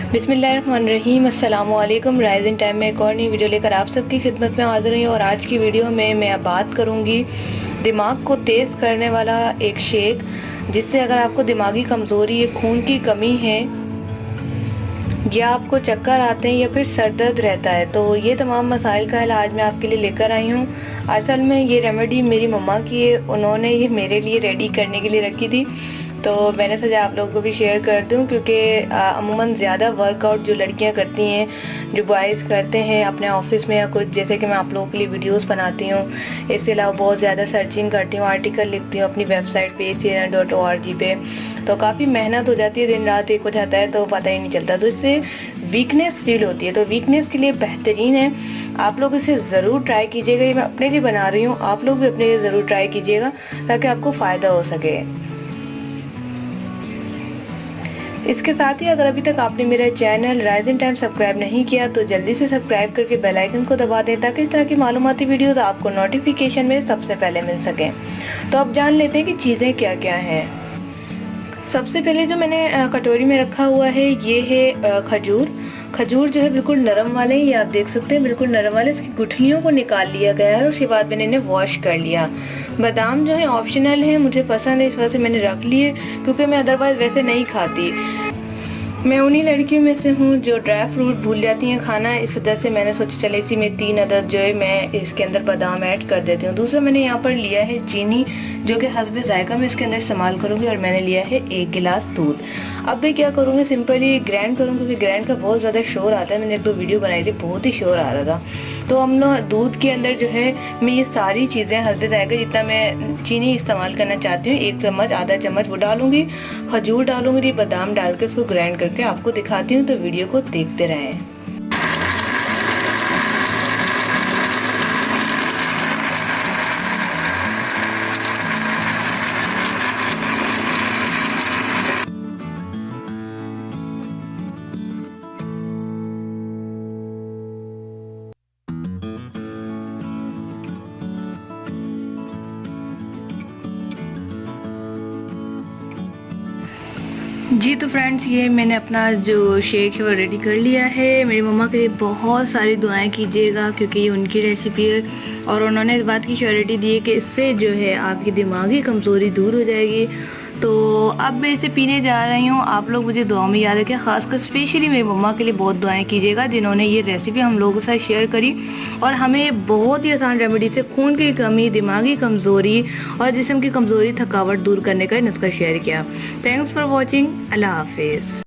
बिस्मिल्लाहिर्रहमानिर्रहीम अस्सलाम वालेकुम। राइजिंग टाइम में एक और नई वीडियो लेकर आप सबकी खिदमत में हाजिर हुई और आज की वीडियो में मैं बात करूंगी दिमाग को तेज़ करने वाला एक शेक, जिससे अगर आपको दिमागी कमज़ोरी, खून की कमी है या आपको चक्कर आते हैं या फिर सर दर्द रहता है, तो ये तमाम मसाइल का इलाज मैं आपके लिए लेकर आई हूँ। असल में ये रेमेडी मेरी मम्मा की है, उन्होंने ये मेरे लिए रेडी करने के लिए रखी थी, तो मैंने सोचा आप लोगों को भी शेयर कर दूं, क्योंकि अमूमन ज़्यादा वर्कआउट जो लड़कियां करती हैं, जो बॉयज़ करते हैं अपने ऑफिस में या कुछ, जैसे कि मैं आप लोगों के लिए वीडियोस बनाती हूँ, इसके अलावा बहुत ज़्यादा सर्चिंग करती हूँ, आर्टिकल लिखती हूँ अपनी वेबसाइट पे acn.org पे, तो काफ़ी मेहनत हो जाती है, दिन रात एक हो जाता है तो पता ही नहीं चलता, तो इससे वीकनेस फील होती है। तो वीकनेस के लिए बेहतरीन है, आप लोग इसे ज़रूर ट्राई कीजिएगा। ये मैं अपने लिए बना रही हूँ, आप लोग भी अपने लिए ज़रूर ट्राई कीजिएगा ताकि आपको फ़ायदा हो सके। इसके साथ ही अगर अभी तक आपने मेरा चैनल राइजिंग टाइम सब्सक्राइब नहीं किया तो जल्दी से सब्सक्राइब करके बेल आइकन को दबा दें, ताकि इस तरह की मालूमाती वीडियोस आपको नोटिफिकेशन में सबसे पहले मिल सकें। तो अब जान लेते हैं कि चीज़ें क्या क्या हैं। सबसे पहले जो मैंने कटोरी में रखा हुआ है ये है खजूर। खजूर जो है बिल्कुल नरम वाले, ये आप देख सकते हैं बिल्कुल नरम वाले, इसकी गुठलियों को निकाल लिया गया है और उसके बाद मैंने इन्हें वॉश कर लिया। बादाम जो है ऑप्शनल है, मुझे पसंद है इस वजह से मैंने रख लिए, क्योंकि मैं अदरवाइज़ वैसे नहीं खाती। मैं उन्हीं लड़कियों में से हूँ जो ड्राई फ्रूट भूल जाती हैं खाना, इस वजह से मैंने सोचा चले इसी में 3 अदद जो है मैं इसके अंदर बादाम ऐड कर देती हूँ। दूसरा मैंने यहाँ पर लिया है चीनी, जो कि हस्बे जायका में इसके अंदर इस्तेमाल करूँगी, और मैंने लिया है 1 गिलास दूध। अब मैं क्या करूँगी, सिंपली ग्राइंड करूँगी, क्योंकि ग्राइंड का बहुत ज़्यादा शोर आता है। मैंने 1-2 वीडियो बनाई थी, बहुत ही शोर आ रहा था। तो हम ना दूध के अंदर जो है मैं ये सारी चीज़ें हस्बे जायका, जितना मैं चीनी इस्तेमाल करना चाहती हूँ, 1 चम्मच आधा चम्मच वो डालूंगी, खजूर डालूंगी, बादाम डाल के उसको ग्राइंड करके आपको दिखाती हूँ, तो वीडियो को देखते रहें। जी तो फ्रेंड्स, ये मैंने अपना जो शेक है वो रेडी कर लिया है। मेरी मम्मा के लिए बहुत सारी दुआएं कीजिएगा, क्योंकि ये उनकी रेसिपी है और उन्होंने इस बात की श्योरिटी दी है कि इससे जो है आपकी दिमागी कमज़ोरी दूर हो जाएगी। तो अब मैं इसे पीने जा रही हूँ। आप लोग मुझे दुआ में याद रखें, ख़ासकर स्पेशली मेरी मम्मा के लिए बहुत दुआएं कीजिएगा, जिन्होंने ये रेसिपी हम लोगों के साथ शेयर करी और हमें बहुत ही आसान रेमेडी से खून की कमी, दिमागी कमज़ोरी और जिस्म की कमज़ोरी, थकावट दूर करने का नुस्खा शेयर किया। Thanks for watching. अल्लाह हाफिज़।